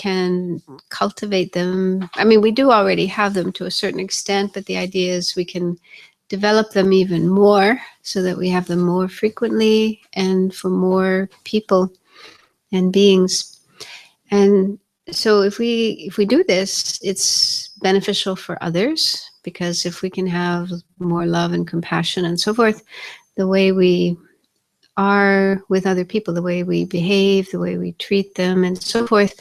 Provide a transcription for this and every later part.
can cultivate them. I mean, we do already have them to a certain extent, but the idea is we can develop them even more so that we have them more frequently and for more people and beings. And so if we do this, it's beneficial for others, because if we can have more love and compassion and so forth, the way we are with other people, the way we behave, the way we treat them and so forth,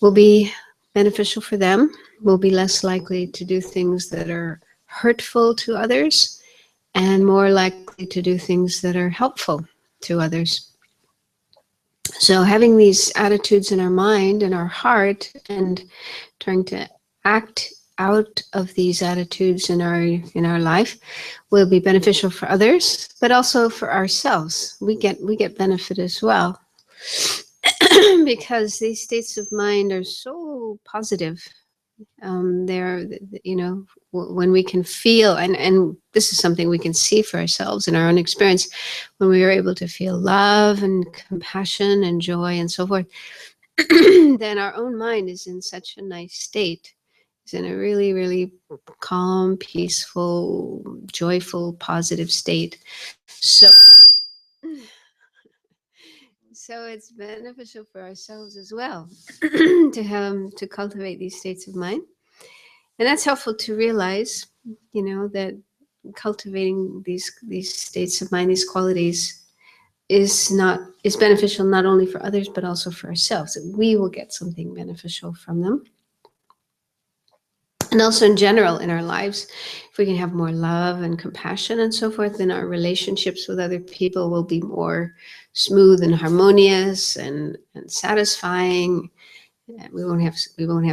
will be beneficial for them. We'll be less likely to do things that are hurtful to others and more likely to do things that are helpful to others. So having these attitudes in our mind and our heart and trying to act out of these attitudes in our life will be beneficial for others, but also for ourselves. We get benefit as well because these states of mind are so positive. They're, when we can feel, and this is something we can see for ourselves in our own experience, when we are able to feel love and compassion and joy and so forth, then our own mind is in such a nice state. It's in a really, really calm, peaceful, joyful, positive state. So it's beneficial for ourselves as well to cultivate these states of mind. And that's helpful to realize, that cultivating these states of mind, these qualities, is beneficial not only for others but also for ourselves. That we will get something beneficial from them. And also in general in our lives, if we can have more love and compassion and so forth, then our relationships with other people will be more smooth and harmonious and satisfying. We won't have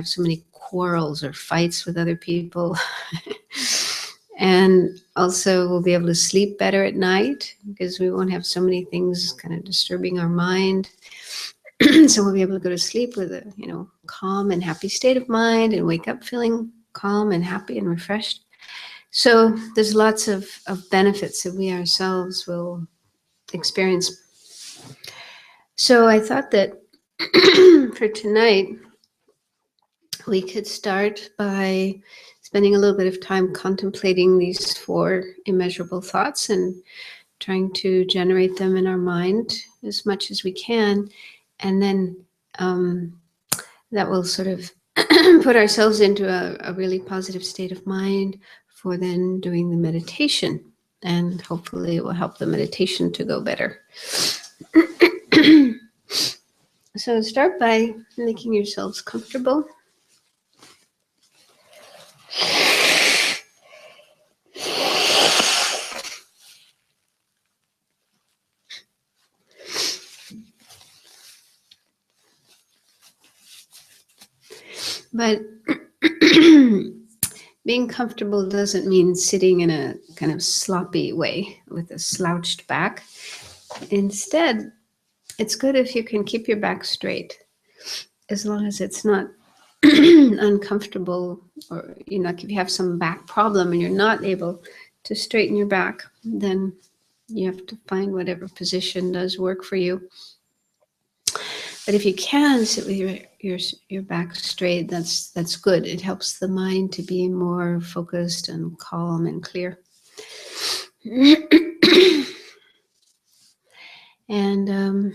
so many quarrels or fights with other people. And also we'll be able to sleep better at night because we won't have so many things kind of disturbing our mind. So we'll be able to go to sleep with a calm and happy state of mind and wake up feeling calm and happy and refreshed. So there's lots of benefits that we ourselves will experience. So I thought that for tonight, we could start by spending a little bit of time contemplating these 4 immeasurable thoughts and trying to generate them in our mind as much as we can. And then that will sort of put ourselves into a really positive state of mind for then doing the meditation. And hopefully it will help the meditation to go better. So start by making yourselves comfortable. But being comfortable doesn't mean sitting in a kind of sloppy way with a slouched back. Instead, it's good if you can keep your back straight, as long as it's not uncomfortable, or if you have some back problem and you're not able to straighten your back, then you have to find whatever position does work for you. But if you can sit with your back straight, that's good. It helps the mind to be more focused and calm and clear. And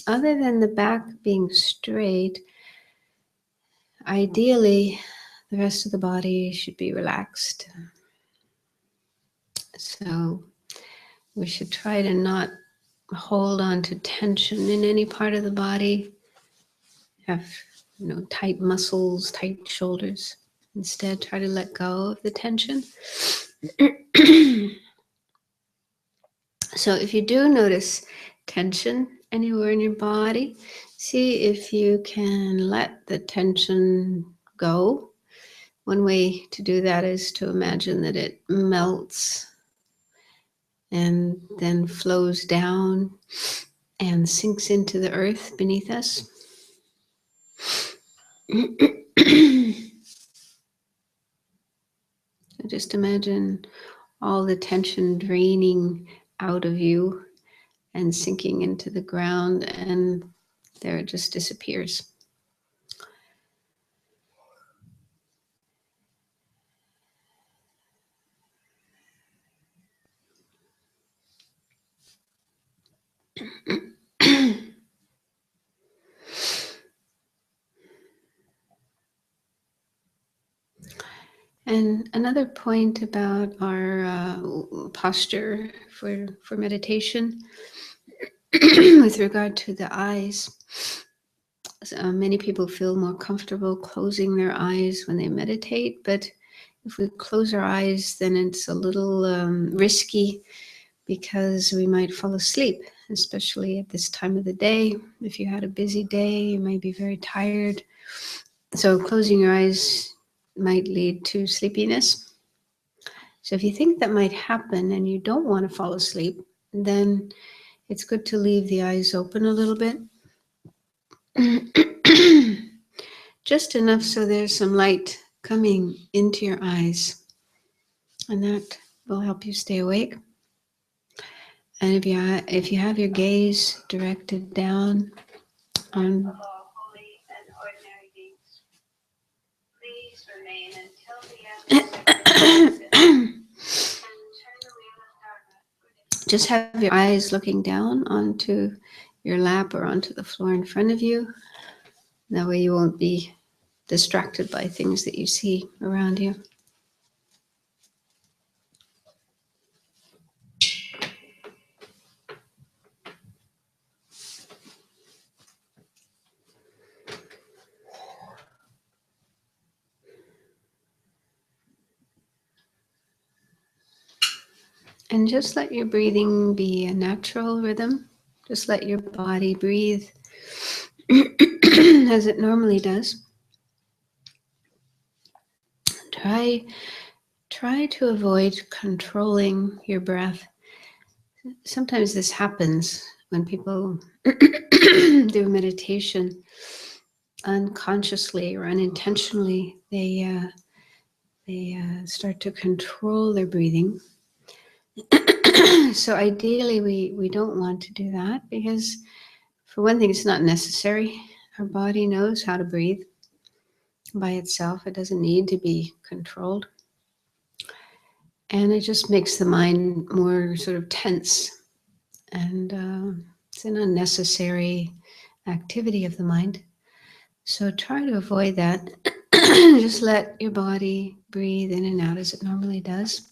other than the back being straight, ideally the rest of the body should be relaxed. So we should try to not hold on to tension in any part of the body. Have tight muscles, tight shoulders. Instead, try to let go of the tension. So if you do notice tension anywhere in your body, see if you can let the tension go. One way to do that is to imagine that it melts and then flows down and sinks into the earth beneath us. Just imagine all the tension draining out of you and sinking into the ground, and there it just disappears. And another point about our posture for meditation with regard to the eyes. Many people feel more comfortable closing their eyes when they meditate, but if we close our eyes, then it's a little risky because we might fall asleep, especially at this time of the day. If you had a busy day, you may be very tired. So closing your eyes might lead to sleepiness. So if you think that might happen and you don't want to fall asleep, then it's good to leave the eyes open a little bit. Just enough so there's some light coming into your eyes. And that will help you stay awake. And if you have your gaze directed down on holy and ordinary beings, please remain until the end. Just have your eyes looking down onto your lap or onto the floor in front of you. That way you won't be distracted by things that you see around you. And just let your breathing be a natural rhythm. Just let your body breathe as it normally does. Try to avoid controlling your breath. Sometimes this happens when people do meditation unconsciously or unintentionally. They start to control their breathing. So ideally, we don't want to do that because, for one thing, it's not necessary. Our body knows how to breathe by itself. It doesn't need to be controlled. And it just makes the mind more sort of tense. And it's an unnecessary activity of the mind. So try to avoid that. Just let your body breathe in and out as it normally does.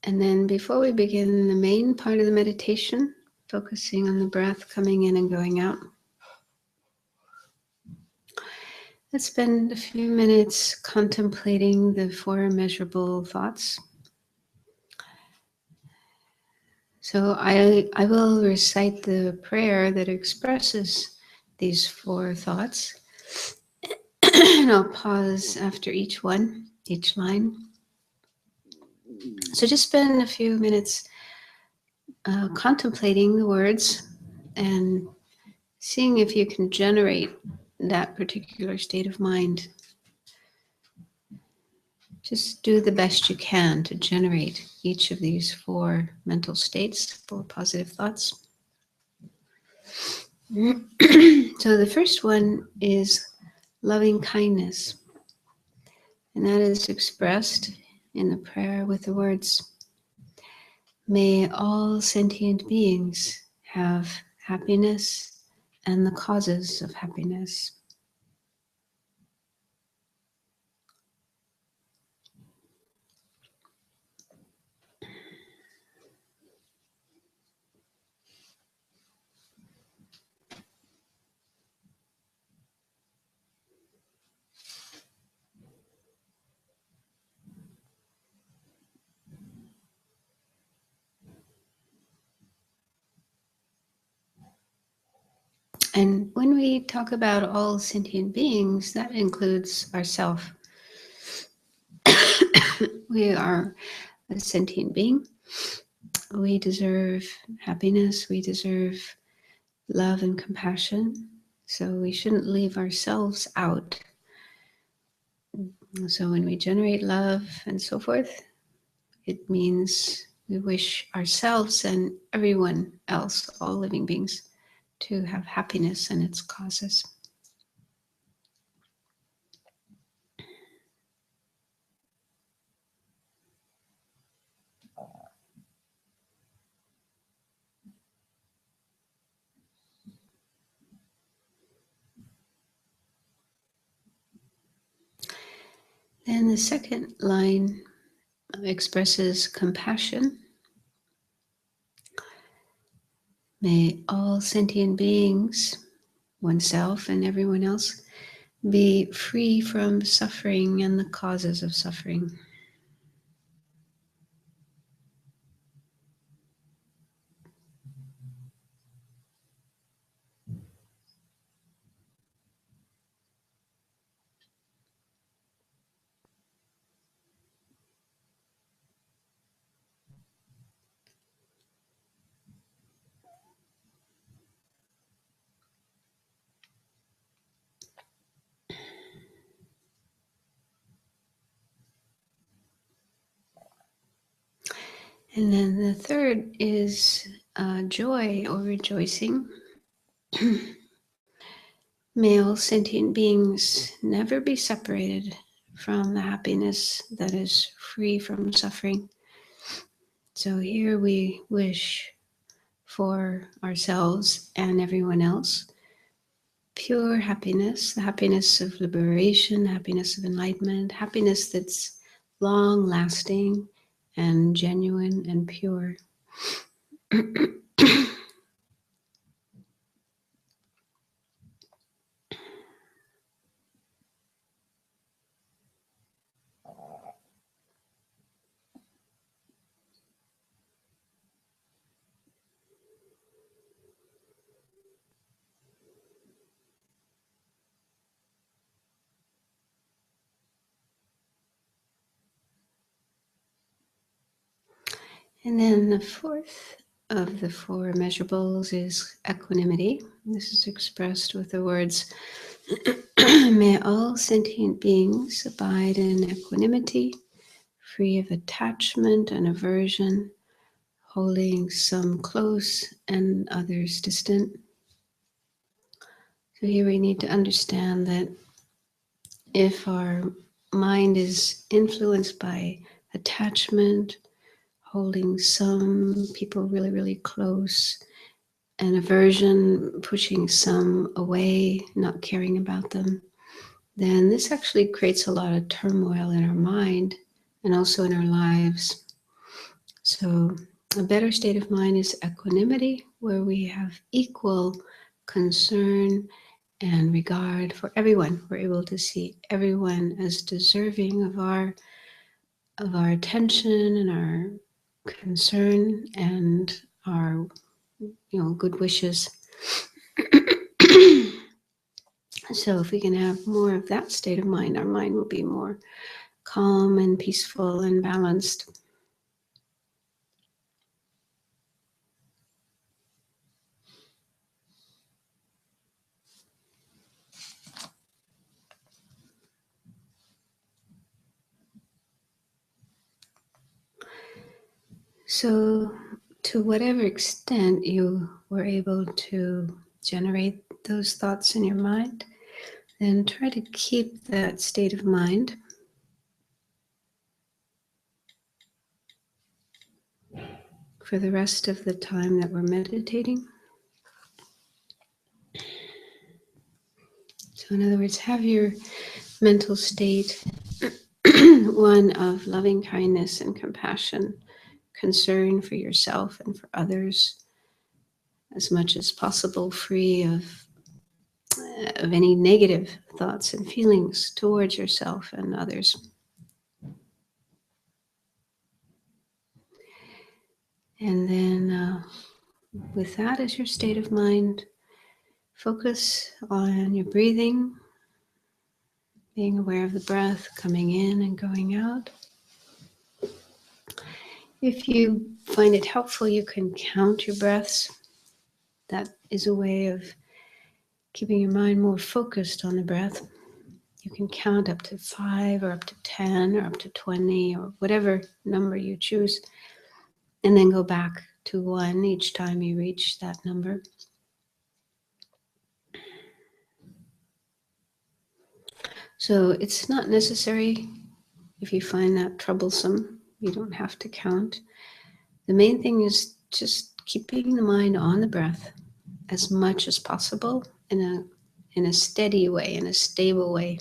And then before we begin the main part of the meditation, focusing on the breath coming in and going out, let's spend a few minutes contemplating the four immeasurable thoughts. So I will recite the prayer that expresses these four thoughts. And I'll pause after each one, each line. So just spend a few minutes contemplating the words and seeing if you can generate that particular state of mind. Just do the best you can to generate each of these four mental states, four positive thoughts. So the first one is loving kindness. And that is expressed in the prayer with the words, may all sentient beings have happiness and the causes of happiness. And when we talk about all sentient beings, that includes ourselves. We are a sentient being. We deserve happiness. We deserve love and compassion. So we shouldn't leave ourselves out. So when we generate love and so forth, it means we wish ourselves and everyone else, all living beings, to have happiness and its causes. Then the second line expresses compassion. May all sentient beings, oneself and everyone else, be free from suffering and the causes of suffering. And then the third is joy or rejoicing. May all sentient beings never be separated from the happiness that is free from suffering. So here we wish for ourselves and everyone else pure happiness, the happiness of liberation, the happiness of enlightenment, happiness that's long lasting and genuine and pure. And then the fourth of the four measurables is equanimity. This is expressed with the words, may all sentient beings abide in equanimity, free of attachment and aversion, holding some close and others distant. So here we need to understand that if our mind is influenced by attachment, holding some people really, really close, and aversion, pushing some away, not caring about them, then this actually creates a lot of turmoil in our mind and also in our lives. So a better state of mind is equanimity, where we have equal concern and regard for everyone. We're able to see everyone as deserving of our attention and our concern and our good wishes. So if we can have more of that state of mind, our mind will be more calm and peaceful and balanced. So to whatever extent you were able to generate those thoughts in your mind, then try to keep that state of mind. For the rest of the time that we're meditating. So in other words, have your mental state one of loving kindness and compassion, concern for yourself and for others, as much as possible free of any negative thoughts and feelings towards yourself and others. And then with that as your state of mind, focus on your breathing, being aware of the breath coming in and going out. If you find it helpful, you can count your breaths. That is a way of keeping your mind more focused on the breath. You can count up to 5 or up to 10 or up to 20 or whatever number you choose, and then go back to 1 each time you reach that number. So it's not necessary, if you find that troublesome, You don't have to count. The main thing is just keeping the mind on the breath as much as possible in a steady way, in a stable way.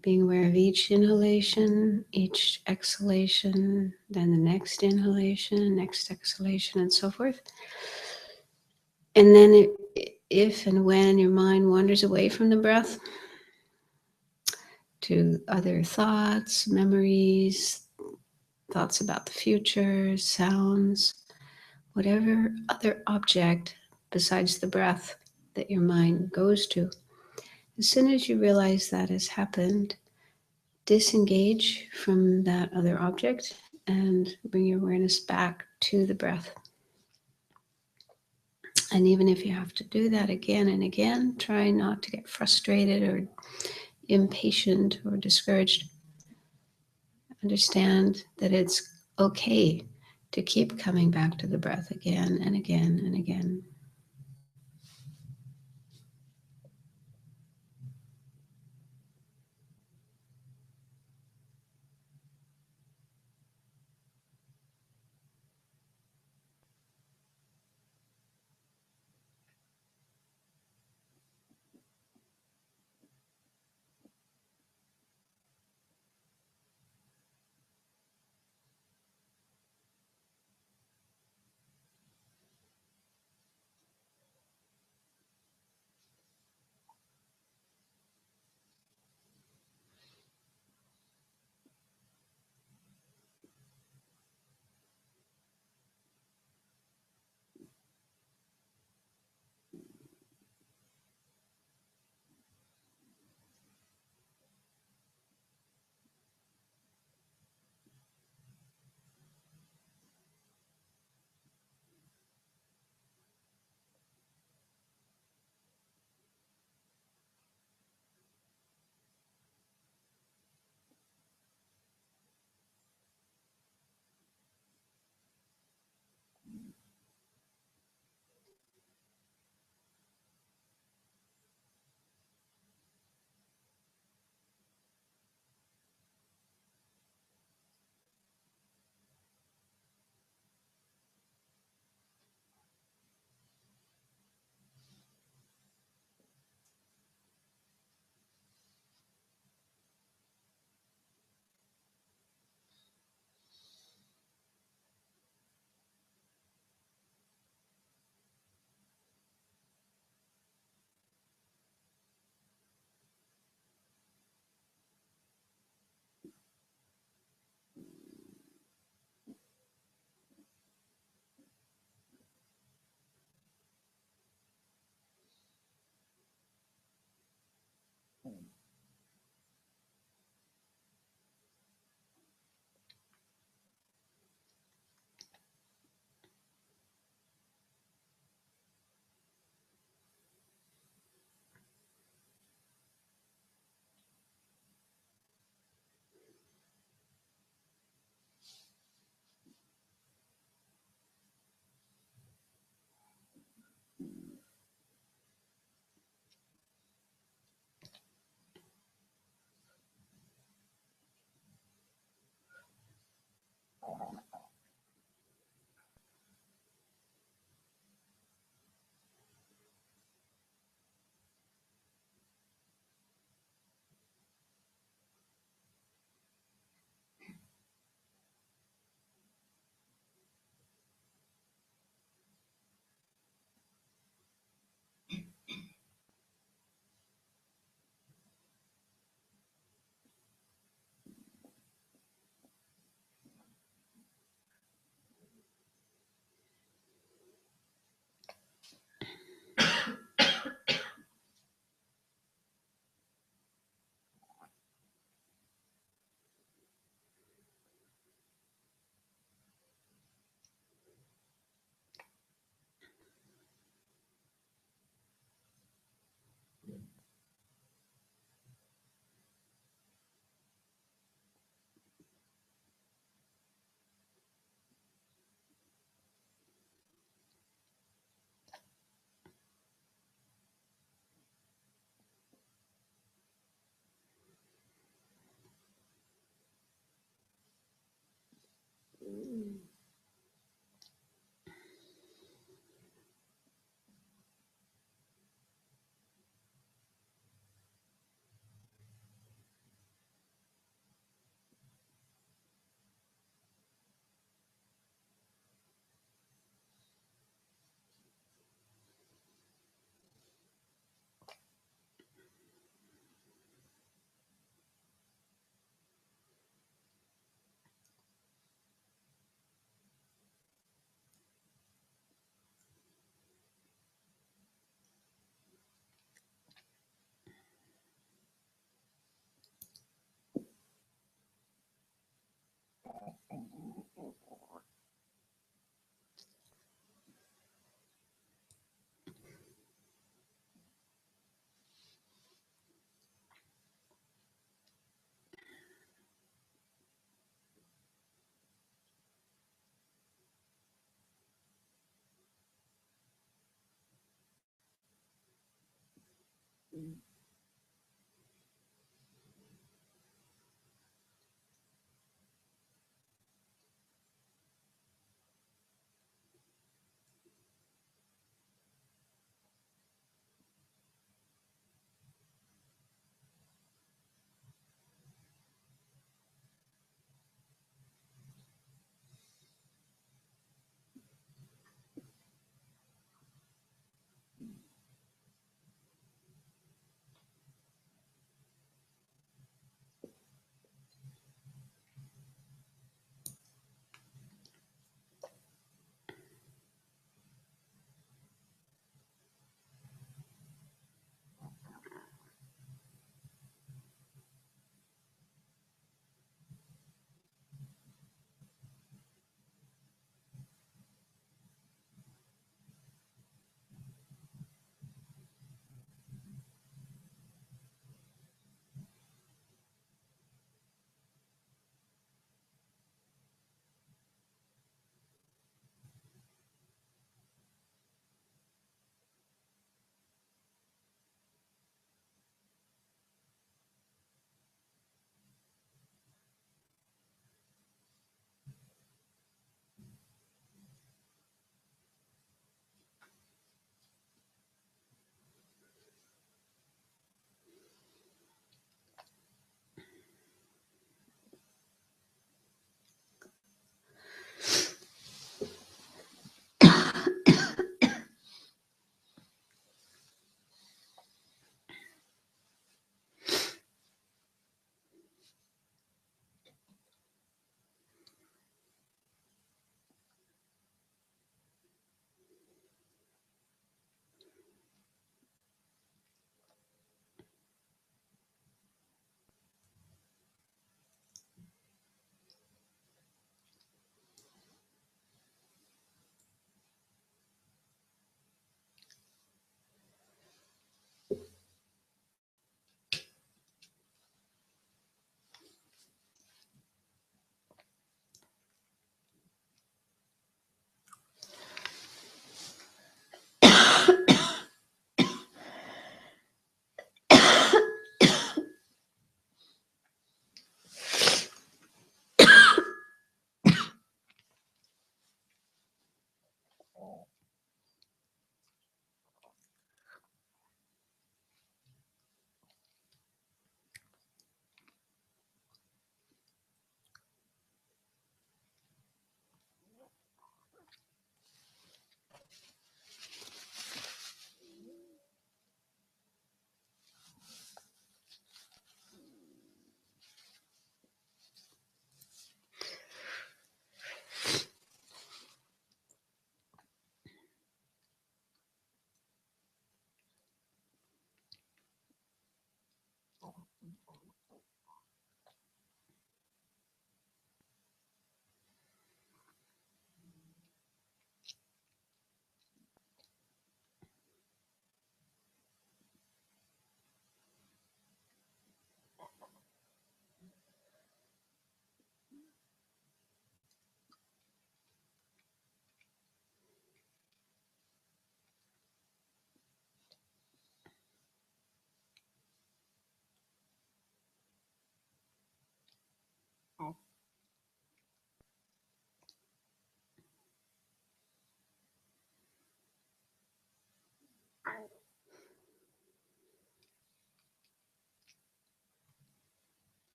Being aware of each inhalation, each exhalation, then the next inhalation, next exhalation, and so forth. And then if and when your mind wanders away from the breath to other thoughts, memories, thoughts about the future, sounds, whatever other object besides the breath that your mind goes to, as soon as you realize that has happened, disengage from that other object and bring your awareness back to the breath. And even if you have to do that again and again, try not to get frustrated or impatient or discouraged. Understand that it's okay to keep coming back to the breath again and again and again.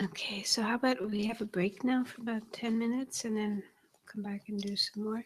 Okay, so how about we have a break now for about 10 minutes and then come back and do some more?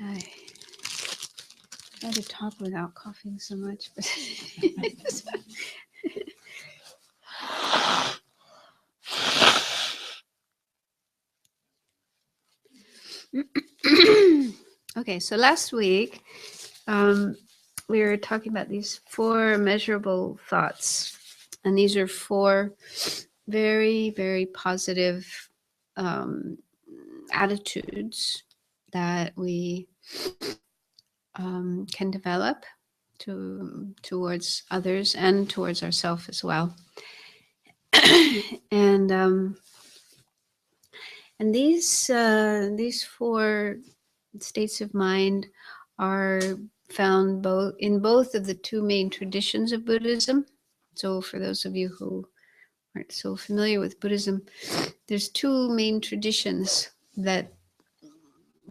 I try to talk without coughing so much, but okay. So last week, we were talking about these 4 measurable thoughts, and these are 4 very, very positive attitudes that we can develop towards others and towards ourselves as well. and these 4 states of mind are found in both of the 2 main traditions of Buddhism. So for those of you who aren't so familiar with Buddhism, there's 2 main traditions that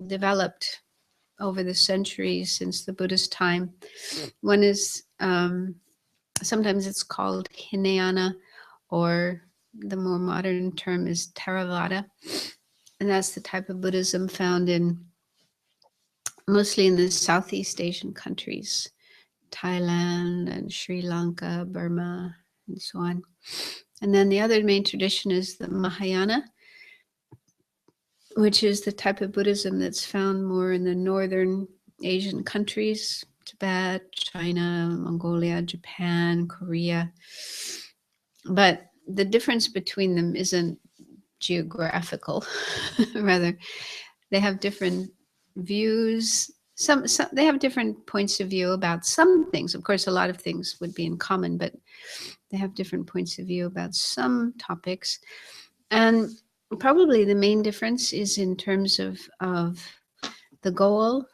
developed over the centuries since the Buddha's time. One is sometimes it's called Hinayana, or the more modern term is Theravada, and that's the type of Buddhism found mostly in the Southeast Asian countries, Thailand and Sri Lanka, Burma, and so on. And then the other main tradition is the Mahayana, which is the type of Buddhism that's found more in the northern Asian countries, Tibet, China, Mongolia, Japan, Korea. But the difference between them isn't geographical. Rather, they have different views. Some they have different points of view about some things. Of course, a lot of things would be in common, but they have different points of view about some topics. And probably the main difference is in terms of the goal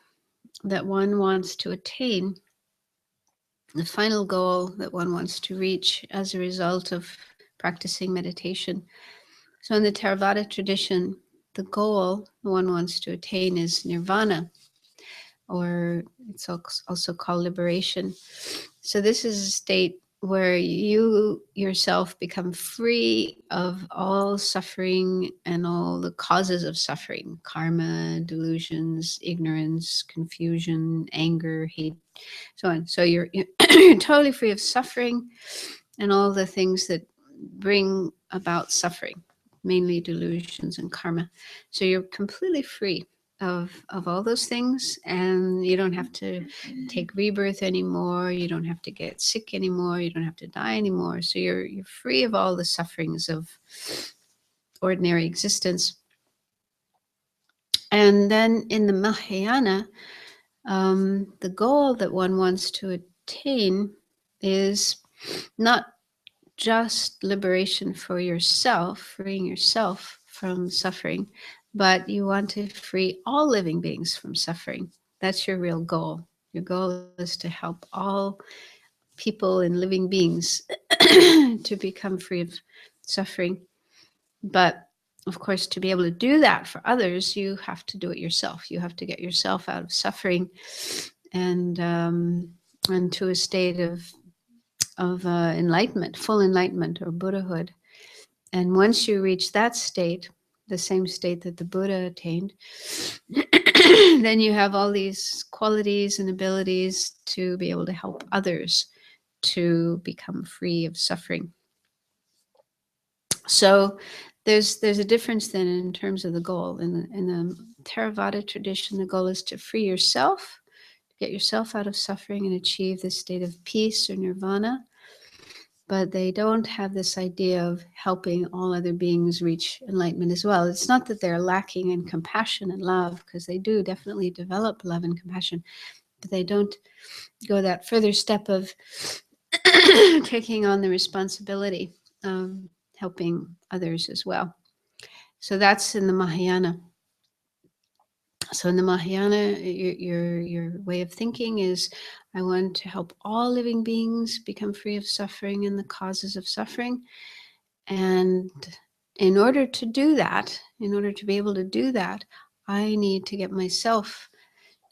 that one wants to attain, the final goal that one wants to reach as a result of practicing meditation. So in the Theravada tradition, the goal one wants to attain is nirvana, or it's also called liberation. So this is a state where you yourself become free of all suffering and all the causes of suffering: karma, delusions, ignorance, confusion, anger, hate, so on. So you're totally free of suffering and all the things that bring about suffering, mainly delusions and karma. So you're completely free of all those things, and you don't have to take rebirth anymore. You don't have to get sick anymore. You don't have to die anymore. So you're free of all the sufferings of ordinary existence. And then in the Mahayana, the goal that one wants to attain is not just liberation for yourself, freeing yourself from suffering, but you want to free all living beings from suffering. That's your real goal. Your goal is to help all people and living beings to become free of suffering. But of course, to be able to do that for others, you have to do it yourself. You have to get yourself out of suffering and to a state of enlightenment, full enlightenment, or Buddhahood. And once you reach that state, the same state that the Buddha attained, then you have all these qualities and abilities to be able to help others to become free of suffering. So there's a difference then in terms of the goal. In the Theravada tradition, the goal is to free yourself, get yourself out of suffering and achieve this state of peace or nirvana. But they don't have this idea of helping all other beings reach enlightenment as well. It's not that they're lacking in compassion and love, because they do definitely develop love and compassion, but they don't go that further step of taking on the responsibility of helping others as well. So that's in the Mahayana. So in the Mahayana, your way of thinking is, I want to help all living beings become free of suffering and the causes of suffering. And in order to do that, in order to be able to do that, I need to get myself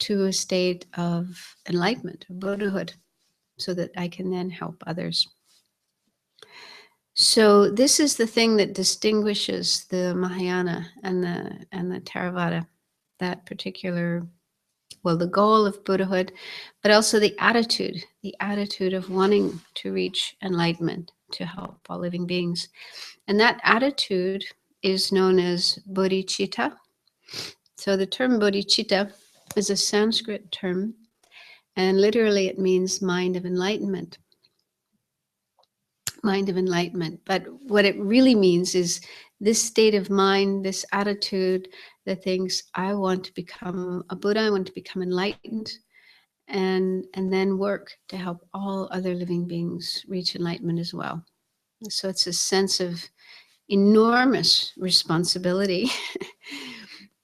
to a state of enlightenment, of Buddhahood, so that I can then help others. So this is the thing that distinguishes the Mahayana and the Theravada, that particular, well, the goal of Buddhahood, but also the attitude of wanting to reach enlightenment, to help all living beings. And that attitude is known as bodhicitta. So the term bodhicitta is a Sanskrit term, and literally it means mind of enlightenment. Mind of enlightenment. But what it really means is this state of mind, this attitude that thinks, I want to become a Buddha, I want to become enlightened, and then work to help all other living beings reach enlightenment as well. So it's a sense of enormous responsibility.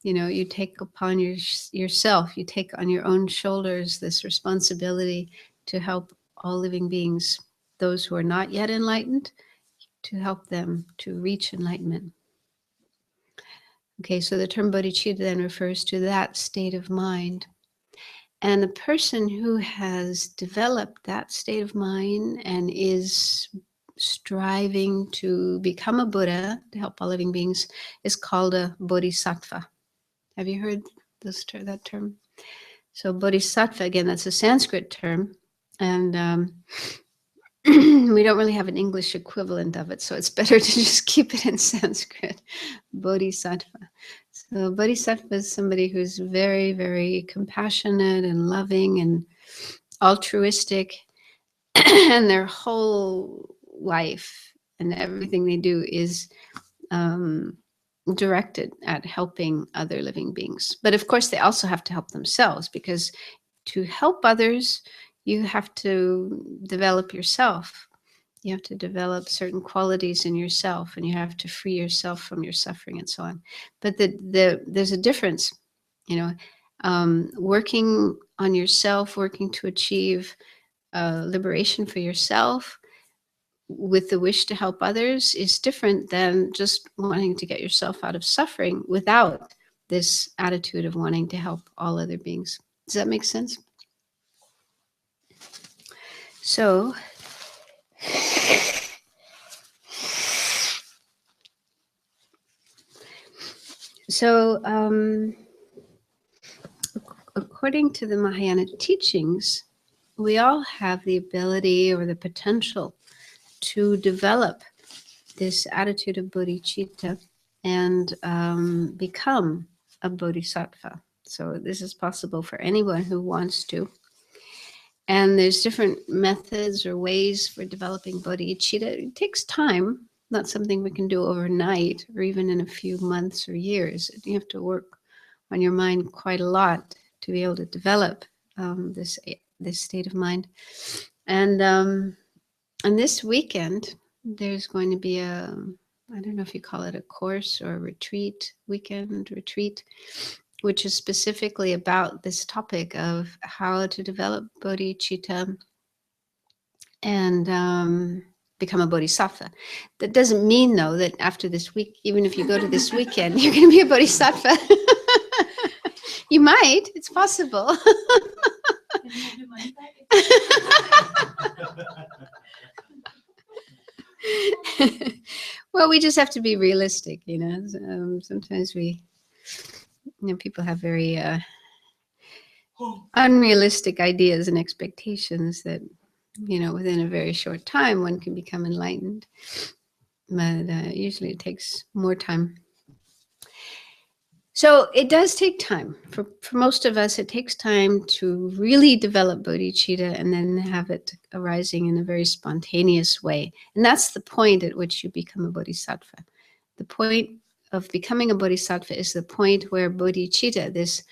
You know, you take upon yourself, you take on your own shoulders this responsibility to help all living beings, those who are not yet enlightened, to help them to reach enlightenment. Okay, so the term bodhicitta then refers to that state of mind. And the person who has developed that state of mind and is striving to become a Buddha, to help all living beings, is called a bodhisattva. Have you heard that term? So bodhisattva, again, that's a Sanskrit term. And we don't really have an English equivalent of it, so it's better to just keep it in Sanskrit. Bodhisattva. So bodhisattva is somebody who's very, very compassionate and loving and altruistic, and their whole life and everything they do is directed at helping other living beings. But of course, they also have to help themselves, because to help others, you have to develop yourself. You have to develop certain qualities in yourself, and you have to free yourself from your suffering and so on. But there's a difference, you know, working on yourself, working to achieve liberation for yourself with the wish to help others is different than just wanting to get yourself out of suffering without this attitude of wanting to help all other beings. Does that make sense? So, according to the Mahayana teachings, we all have the ability or the potential to develop this attitude of bodhicitta and become a bodhisattva. So this is possible for anyone who wants to. And there's different methods or ways for developing bodhicitta. It takes time, not something we can do overnight or even in a few months or years. You have to work on your mind quite a lot to be able to develop this state of mind. And this weekend, there's going to be I don't know if you call it a course or a retreat, weekend retreat, which is specifically about this topic of how to develop bodhicitta and become a bodhisattva. That doesn't mean, though, that after this week, even if you go to this weekend, you're going to be a bodhisattva. You might. It's possible. Well, we just have to be realistic, you know. Sometimes people have very unrealistic ideas and expectations that, you know, within a very short time one can become enlightened. But usually it takes more time. So it does take time. For most of us, it takes time to really develop bodhicitta and then have it arising in a very spontaneous way. And that's the point at which you become a bodhisattva. The point of becoming a bodhisattva is the point where bodhicitta, this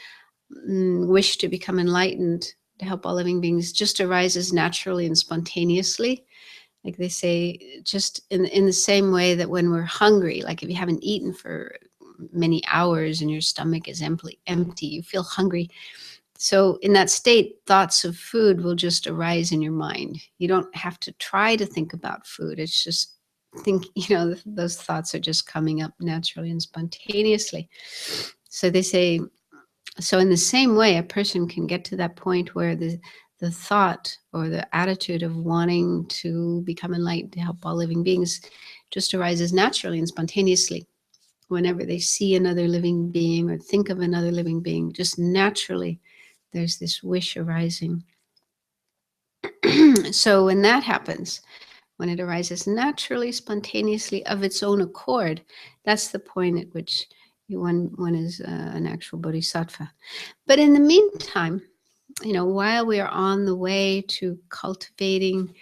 wish to become enlightened, to help all living beings, just arises naturally and spontaneously. Like they say, just in the same way that when we're hungry, like if you haven't eaten for many hours and your stomach is empty, you feel hungry. So in that state, thoughts of food will just arise in your mind. You don't have to try to think about food. It's just those thoughts are just coming up naturally and spontaneously. So they say, so in the same way, a person can get to that point where the the thought or the attitude of wanting to become enlightened to help all living beings just arises naturally and spontaneously. Whenever they see another living being or think of another living being, just naturally there's this wish arising. So when that happens, when it arises naturally, spontaneously, of its own accord, that's the point at which one is an actual bodhisattva. But in the meantime, while we are on the way to cultivating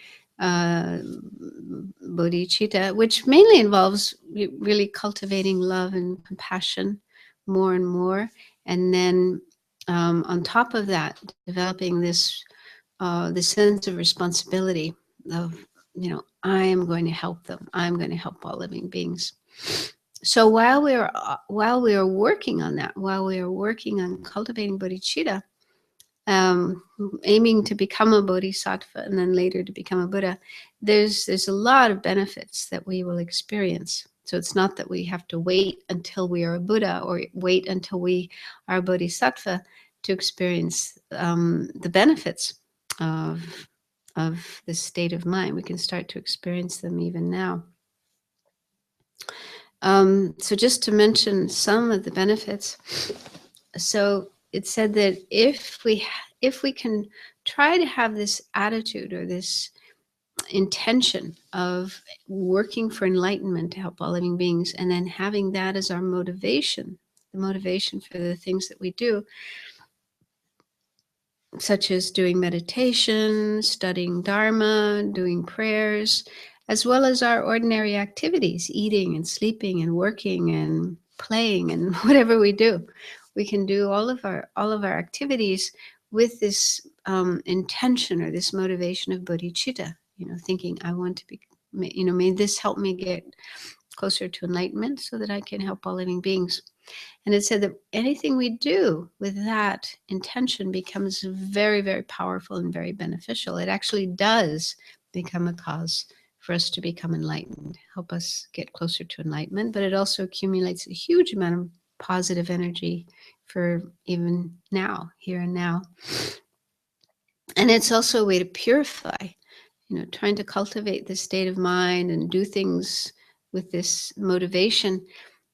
bodhicitta, which mainly involves really cultivating love and compassion more and more, and then on top of that, developing this sense of responsibility of, I am going to help them. I'm going to help all living beings. So while we are working on that, while we are working on cultivating bodhicitta, aiming to become a bodhisattva and then later to become a Buddha, there's a lot of benefits that we will experience. So it's not that we have to wait until we are a Buddha or wait until we are a bodhisattva to experience the benefits of this state of mind. We can start to experience them even now. So just to mention some of the benefits. So it said that if we can try to have this attitude or this intention of working for enlightenment to help all living beings, and then having that as our motivation, the motivation for the things that we do, such as doing meditation, studying Dharma, doing prayers, as well as our ordinary activities, eating and sleeping and working and playing and whatever we do. We can do all of our activities with this intention or this motivation of bodhicitta, thinking, I want to be, may this help me get closer to enlightenment so that I can help all living beings. And it said that anything we do with that intention becomes very, very powerful and very beneficial. It actually does become a cause for us to become enlightened, help us get closer to enlightenment, but it also accumulates a huge amount of positive energy for even now, here and now. And it's also a way to purify, trying to cultivate this state of mind and do things with this motivation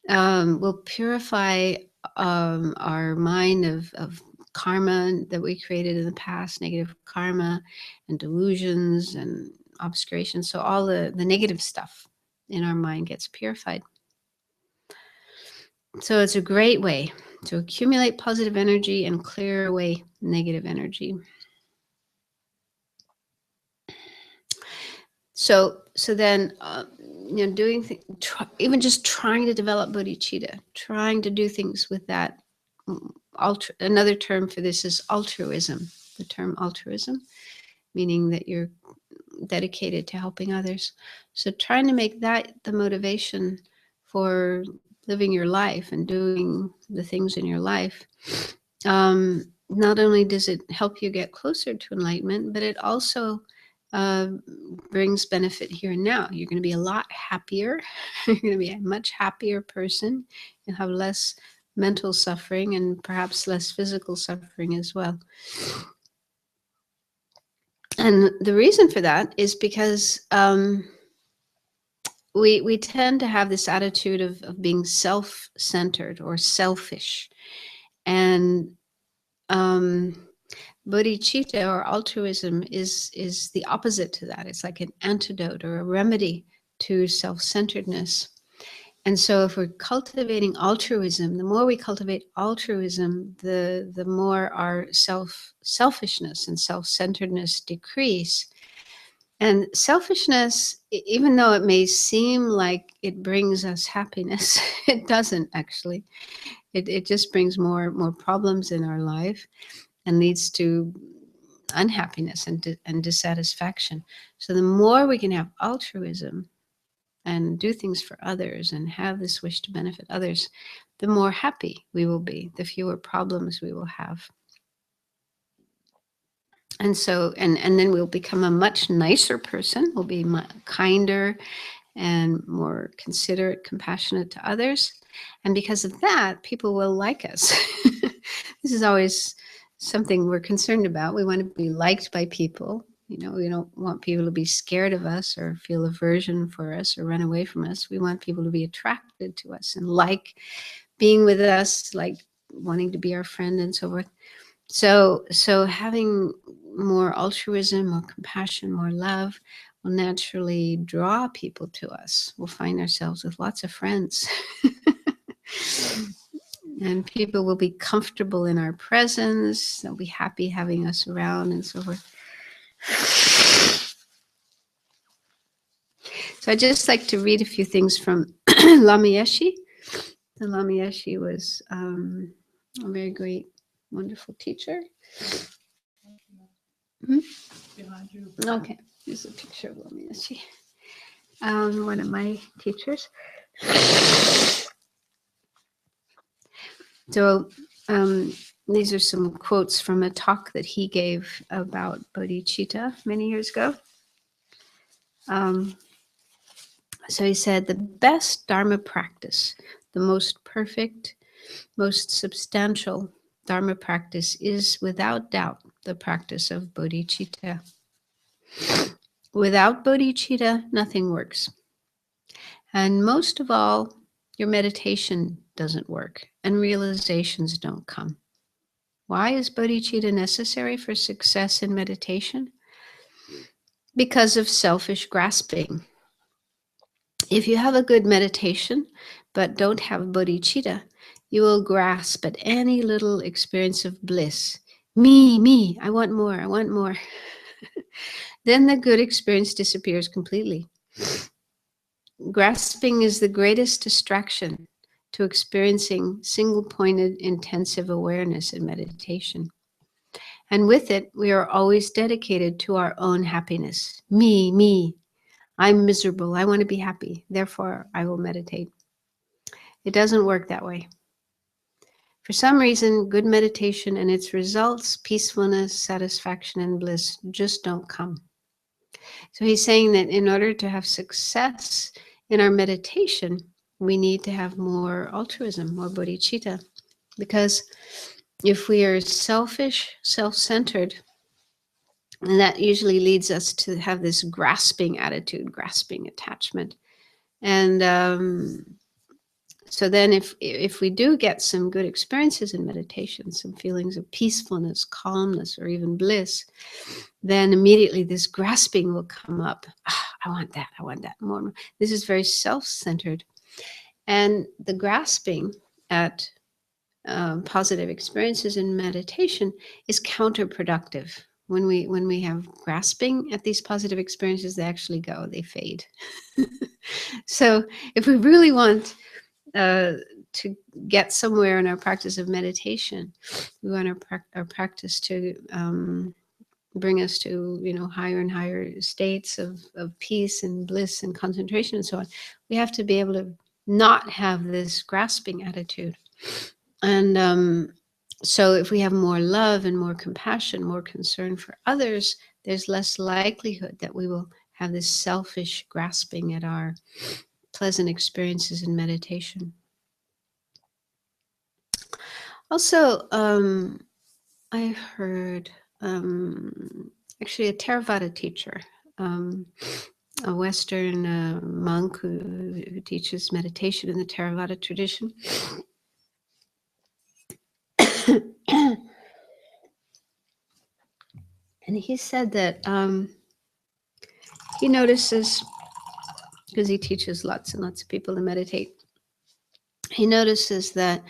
will purify our mind of karma that we created in the past, negative karma and delusions and obscuration. So all the negative stuff in our mind gets purified. So it's a great way to accumulate positive energy and clear away negative energy. So then, doing even just trying to develop bodhicitta, trying to do things with that. Another term for this is altruism. The term altruism, meaning that you're dedicated to helping others. So trying to make that the motivation for living your life and doing the things in your life. Not only does it help you get closer to enlightenment, but it also brings benefit here and now. You're going to be a lot happier. You're going to be a much happier person. You'll have less mental suffering and perhaps less physical suffering as well. And the reason for that is because we tend to have this attitude of being self-centered or selfish. And bodhicitta or altruism is the opposite to that. It's like an antidote or a remedy to self-centeredness. And so if we're cultivating altruism, the more we cultivate altruism, the more our selfishness and self-centeredness decrease. And selfishness, even though it may seem like it brings us happiness, it doesn't actually. It just brings more problems in our life and leads to unhappiness and dissatisfaction. So the more we can have altruism and do things for others and have this wish to benefit others, the more happy we will be, the fewer problems we will have. And so, and then we'll become a much nicer person. We'll be kinder and more considerate, compassionate to others. And because of that, people will like us. This is always something we're concerned about. We want to be liked by people. You know, we don't want people to be scared of us or feel aversion for us or run away from us. We want people to be attracted to us and like being with us, like wanting to be our friend and so forth. So having more altruism, more compassion, more love will naturally draw people to us. We'll find ourselves with lots of friends. And people will be comfortable in our presence. They'll be happy having us around and so forth. So I'd just like to read a few things from Lama Yeshe. The Lama Yeshe was a very great, wonderful teacher. Okay, here's a picture of Lama Yeshe, one of my teachers. So these are some quotes from a talk that he gave about bodhicitta many years ago. So he said, the best Dharma practice, the most perfect, most substantial Dharma practice is without doubt the practice of bodhicitta. Without bodhicitta, nothing works. And most of all, your meditation doesn't work and realizations don't come. Why is bodhicitta necessary for success in meditation? Because of selfish grasping. If you have a good meditation, but don't have bodhicitta, you will grasp at any little experience of bliss. Me, I want more, I want more. Then the good experience disappears completely. Grasping is the greatest distraction to experiencing single-pointed intensive awareness in meditation. And with it, we are always dedicated to our own happiness. Me, I'm miserable, I want to be happy, therefore I will meditate. It doesn't work that way. For some reason, good meditation and its results, peacefulness, satisfaction, and bliss just don't come. So he's saying that in order to have success in our meditation, we need to have more altruism, more bodhicitta. Because if we are selfish, self-centered, and that usually leads us to have this grasping attitude, grasping attachment. And so then if we do get some good experiences in meditation, some feelings of peacefulness, calmness, or even bliss, then immediately this grasping will come up. I want that more. This is very self-centered. And the grasping at positive experiences in meditation is counterproductive. When we have grasping at these positive experiences, they actually go, they fade. So if we really want to get somewhere in our practice of meditation, we want our practice to bring us to higher and higher states of peace and bliss and concentration and so on. We have to be able to not have this grasping attitude. And so if we have more love and more compassion, more concern for others, there's less likelihood that we will have this selfish grasping at our pleasant experiences in meditation. Also, I heard actually a Theravada teacher, a Western monk who teaches meditation in the Theravada tradition. And he said that he notices, because he teaches lots and lots of people to meditate, he notices that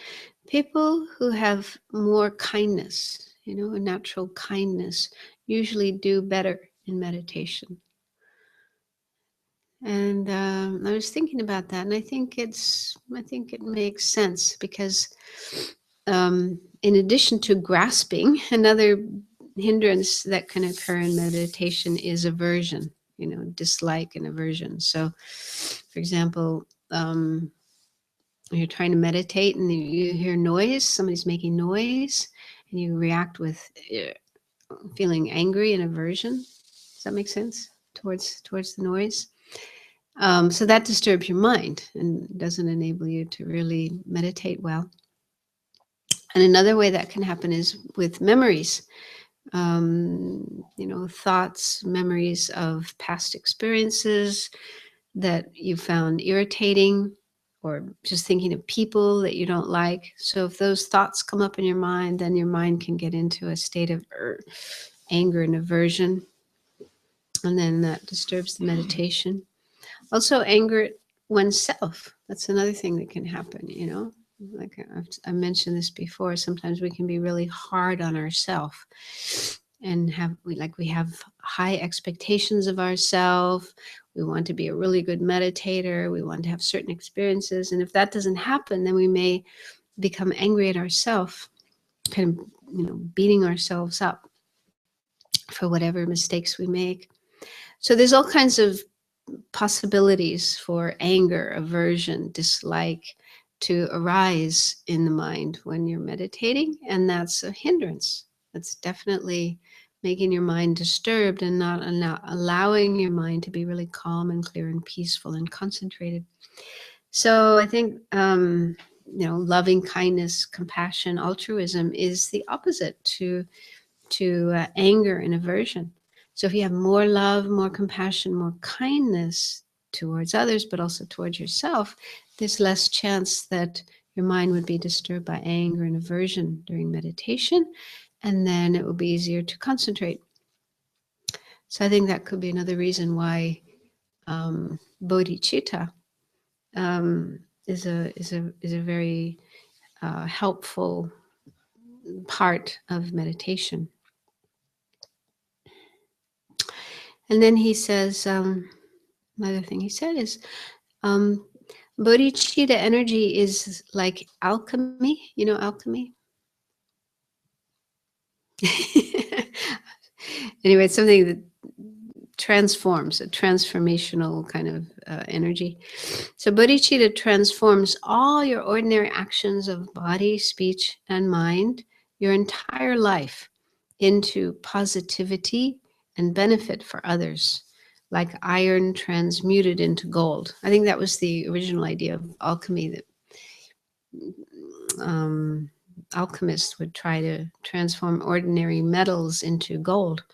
people who have more kindness, a natural kindness, usually do better in meditation. And I was thinking about that, and I think it makes sense, because in addition to grasping, another hindrance that can occur in meditation is aversion, dislike and aversion. So, for example, you're trying to meditate and you hear noise, somebody's making noise, and you react with feeling angry and aversion. Does that make sense? Towards the noise. So that disturbs your mind and doesn't enable you to really meditate well. And another way that can happen is with memories. Thoughts, memories of past experiences that you found irritating, or just thinking of people that you don't like. So if those thoughts come up in your mind, then your mind can get into a state of anger and aversion, and then that disturbs the meditation. Also, anger at oneself. That's another thing that can happen, Like I mentioned this before, sometimes we can be really hard on ourselves and we have high expectations of ourselves. We want to be a really good meditator. We want to have certain experiences. And if that doesn't happen, then we may become angry at ourselves, kind of, beating ourselves up for whatever mistakes we make. So there's all kinds of possibilities for anger, aversion, dislike to arise in the mind when you're meditating. And that's a hindrance. That's definitely making your mind disturbed and not allowing your mind to be really calm and clear and peaceful and concentrated. So I think, loving kindness, compassion, altruism is the opposite to anger and aversion. So if you have more love, more compassion, more kindness towards others, but also towards yourself, there's less chance that your mind would be disturbed by anger and aversion during meditation, and then it will be easier to concentrate. So I think that could be another reason why bodhicitta is a very helpful part of meditation. And then he says, another thing he said is, bodhicitta energy is like alchemy. You know alchemy? Anyway, it's something that transforms, a transformational kind of energy. So bodhicitta transforms all your ordinary actions of body, speech, and mind, your entire life, into positivity and benefit for others, like iron transmuted into gold. I think that was the original idea of alchemy, that alchemists would try to transform ordinary metals into gold.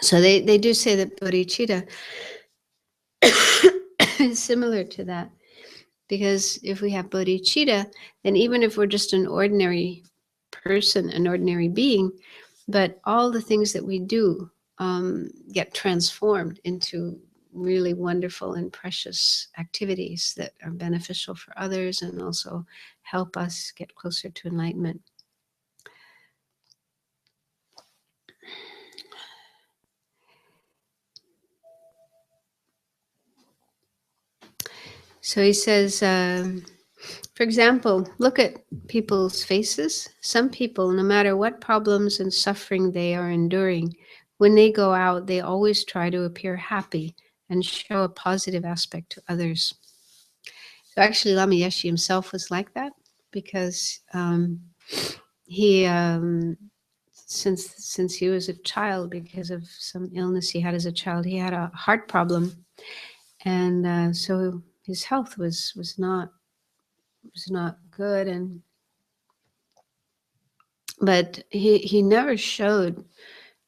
So they do say that bodhicitta is similar to that, because if we have bodhicitta, then even if we're just an ordinary person, an ordinary being, but all the things that we do get transformed into really wonderful and precious activities that are beneficial for others and also help us get closer to enlightenment. So he says, for example, look at people's faces. Some people, no matter what problems and suffering they are enduring, when they go out, they always try to appear happy and show a positive aspect to others. So actually, Lama Yeshe himself was like that, because he, since he was a child, because of some illness he had as a child, he had a heart problem, and so his health was not good, but he never showed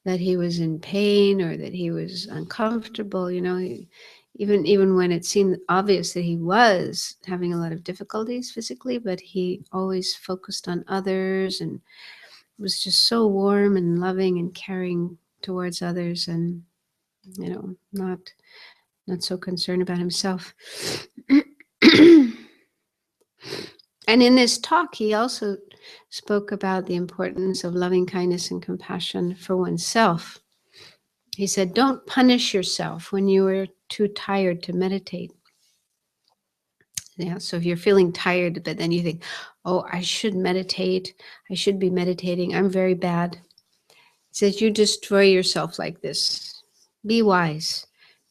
that he was in pain or that he was uncomfortable. Even when it seemed obvious that he was having a lot of difficulties physically, but he always focused on others and was just so warm and loving and caring towards others, and not so concerned about himself. And in this talk, he also spoke about the importance of loving kindness and compassion for oneself. He said, don't punish yourself when you are too tired to meditate. Yeah, so if you're feeling tired, but then you think, oh, I should meditate, I should be meditating, I'm very bad. He says, you destroy yourself like this. Be wise.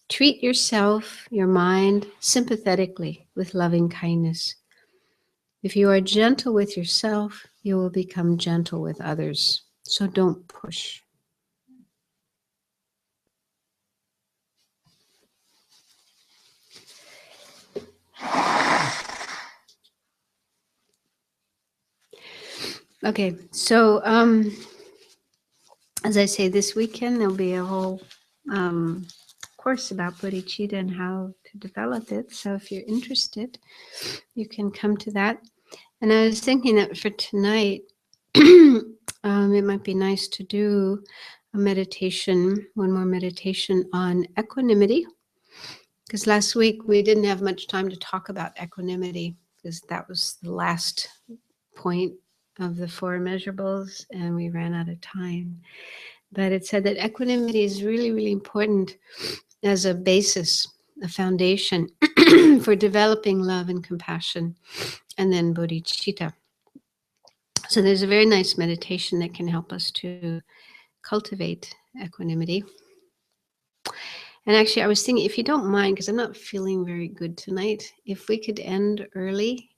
Treat yourself, your mind, sympathetically with loving kindness. If you are gentle with yourself, you will become gentle with others. So don't push. Okay, so as I say, this weekend there'll be a whole course about bodhicitta and how to develop it. So if you're interested, you can come to that. And I was thinking that for tonight, it might be nice to do a meditation, one more meditation on equanimity. Because last week we didn't have much time to talk about equanimity, because that was the last point of the four immeasurables, and we ran out of time. But it said that equanimity is really, really important as a basis, a foundation for developing love and compassion, and then bodhicitta. So there's a very nice meditation that can help us to cultivate equanimity. And actually, I was thinking, if you don't mind, because I'm not feeling very good tonight, if we could end early,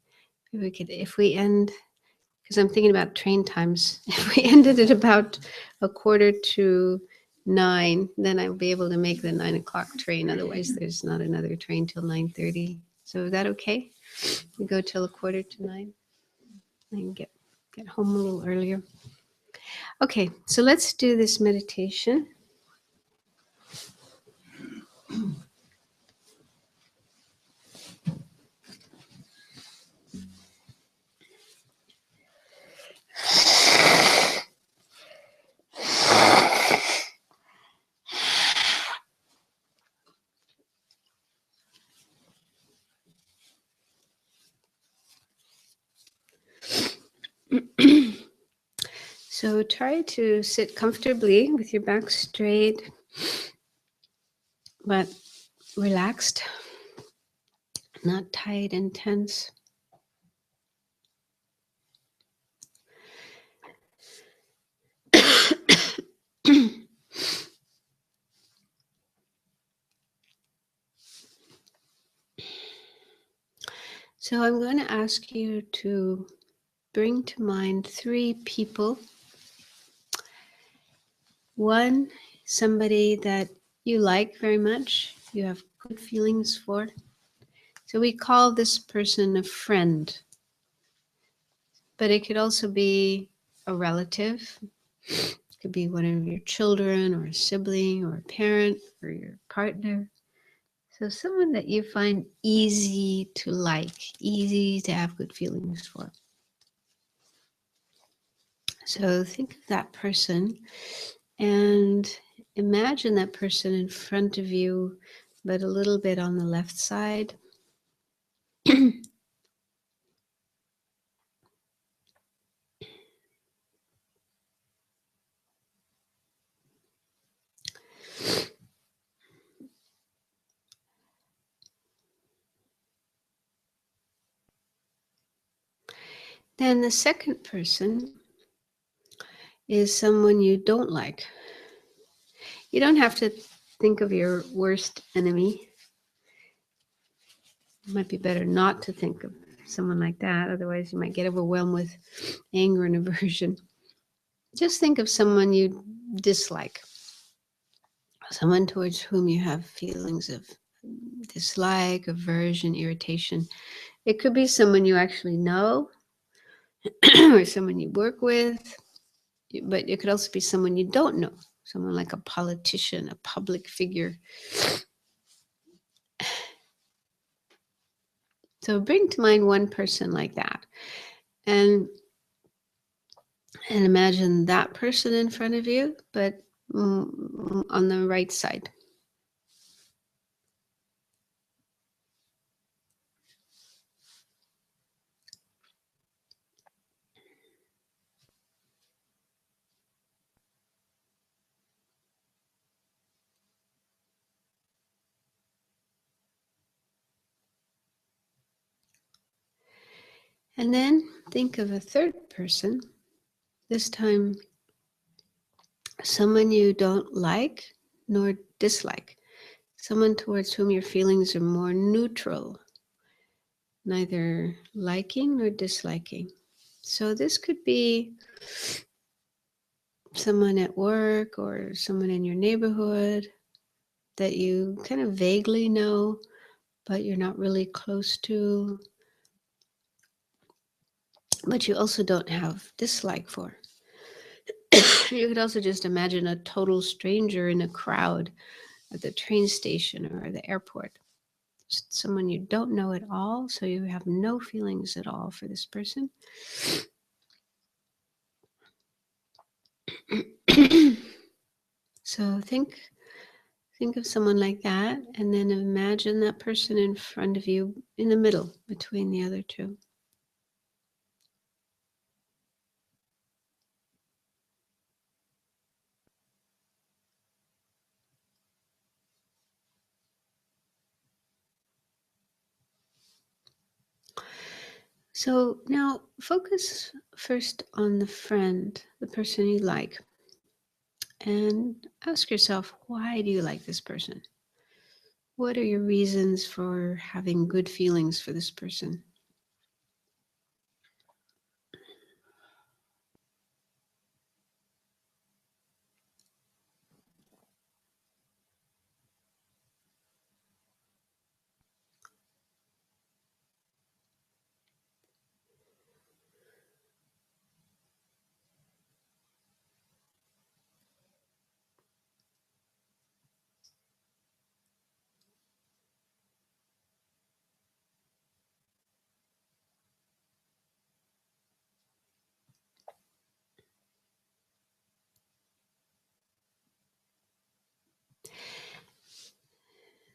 if we end, because I'm thinking about train times, if we ended at about 8:45, then I'll be able to make the 9:00 train. Otherwise, there's not another train till 9:30. So is that okay? We go till 8:45 and get home a little earlier. Okay, so let's do this meditation. So try to sit comfortably with your back straight, but relaxed, not tight and tense. So I'm going to ask you to bring to mind 3 people. One, somebody that you like very much, you have good feelings for. So we call this person a friend, but it could also be a relative. It could be one of your children or a sibling or a parent or your partner. So someone that you find easy to like, easy to have good feelings for. So think of that person and imagine that person in front of you, but a little bit on the left side. Then the second person is someone you don't like. You don't have to think of your worst enemy. It might be better not to think of someone like that. Otherwise, you might get overwhelmed with anger and aversion. Just think of someone you dislike, someone towards whom you have feelings of dislike, aversion, irritation. It could be someone you actually know or someone you work with, but it could also be someone you don't know, someone like a politician, a public figure. So bring to mind one person like that, and imagine that person in front of you, but on the right side. And then think of a third person, this time someone you don't like nor dislike, someone towards whom your feelings are more neutral, neither liking nor disliking. So this could be someone at work or someone in your neighborhood that you kind of vaguely know, but you're not really close to. but you also don't have dislike for. You could also just imagine a total stranger in a crowd at the train station or the airport. Just someone you don't know at all, so you have no feelings at all for this person. So think of someone like that, and then imagine that person in front of you in the middle between the other two. So now focus first on the friend, the person you like, and ask yourself, why do you like this person? What are your reasons for having good feelings for this person?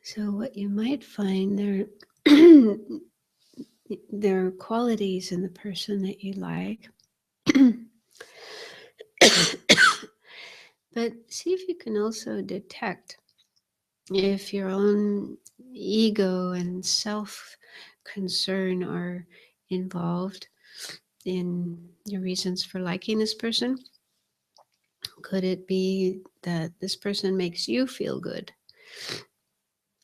So what you might find there are qualities in the person that you like. But see if you can also detect if your own ego and self concern are involved in your reasons for liking this person. Could it be that this person makes you feel good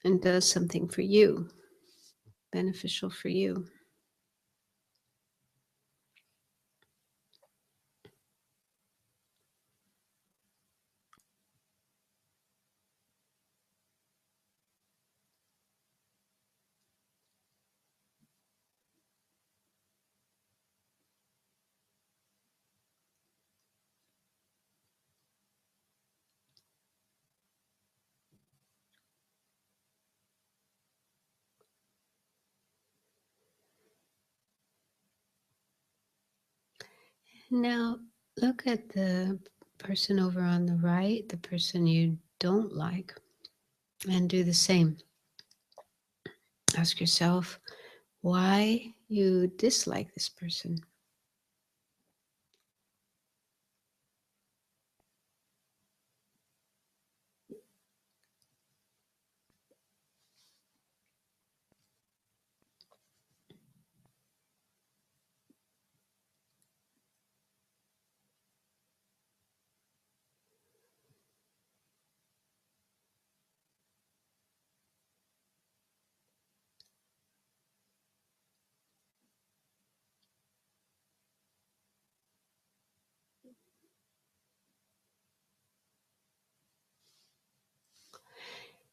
and does something for you, beneficial for you? Now, look at the person over on the right, the person you don't like, and do the same. Ask yourself why you dislike this person.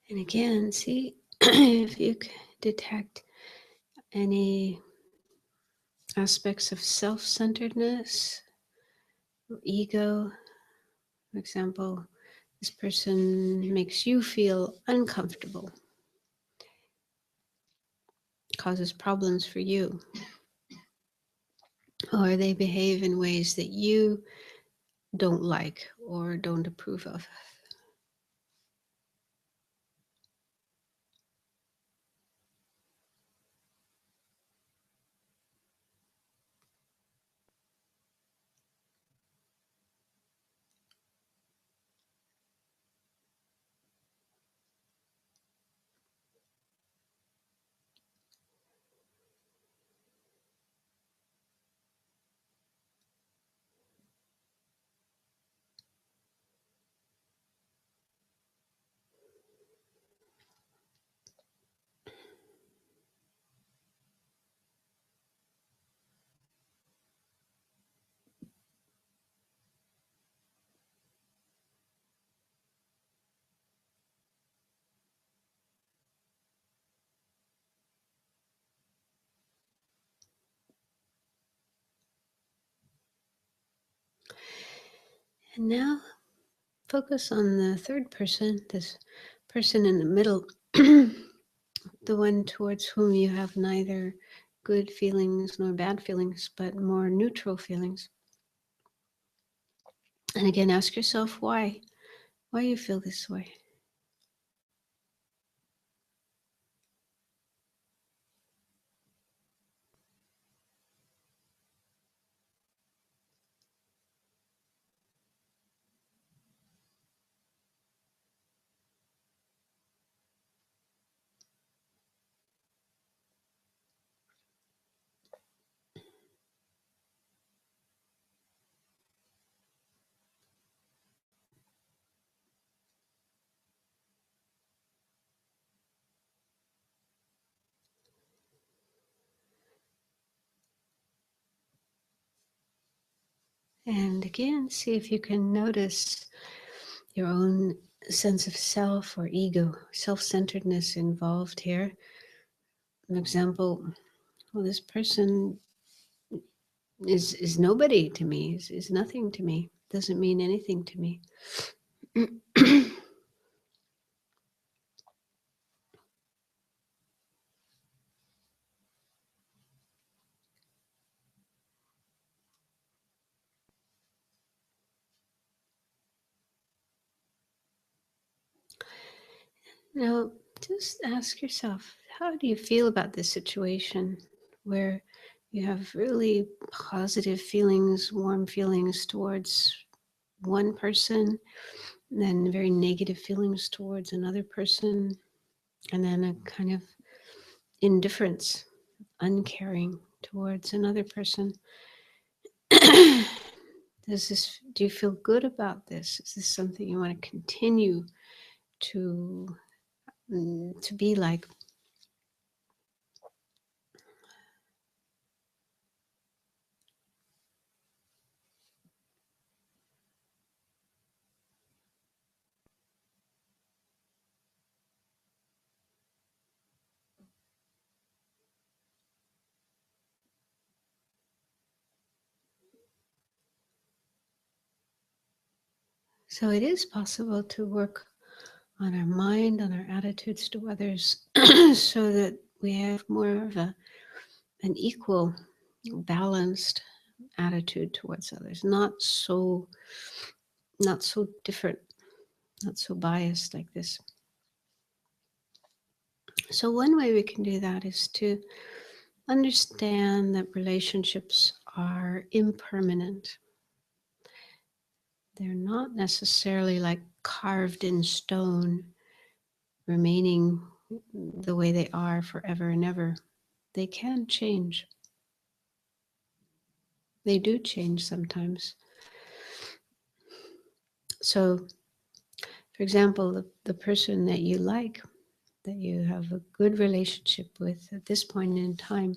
And again, see if you can detect any aspects of self-centeredness, ego. For example, this person makes you feel uncomfortable, causes problems for you, or they behave in ways that you don't like or don't approve of. And now focus on the third person, this person in the middle, the one towards whom you have neither good feelings nor bad feelings, but more neutral feelings. And again, ask yourself why you feel this way. And again, see if you can notice your own sense of self or ego, self-centeredness involved here. An example, well, this person is nobody to me, is nothing to me, doesn't mean anything to me. Now, just ask yourself, how do you feel about this situation where you have really positive feelings, warm feelings towards one person, and then very negative feelings towards another person, and then a kind of indifference, uncaring towards another person? Do you feel good about this? Is this something you want to continue to be like? So it is possible to work on our mind, on our attitudes to others, so that we have more of an equal, balanced attitude towards others, not so different, not so biased like this. So one way we can do that is to understand that relationships are impermanent. They're not necessarily like carved in stone, remaining the way they are forever and ever. They can change. They do change sometimes. So, for example, the person that you like, that you have a good relationship with at this point in time,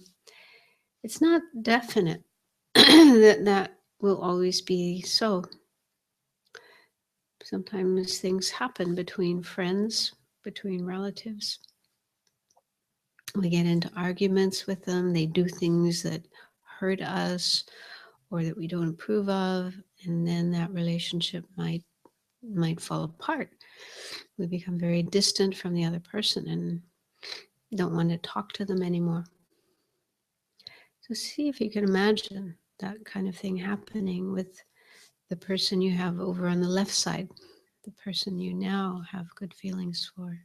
it's not definite that will always be so. Sometimes things happen between friends, between relatives. We get into arguments with them. They do things that hurt us or that we don't approve of, and then that relationship might fall apart. We become very distant from the other person and don't want to talk to them anymore. So see if you can imagine that kind of thing happening with the person you have over on the left side, the person you now have good feelings for.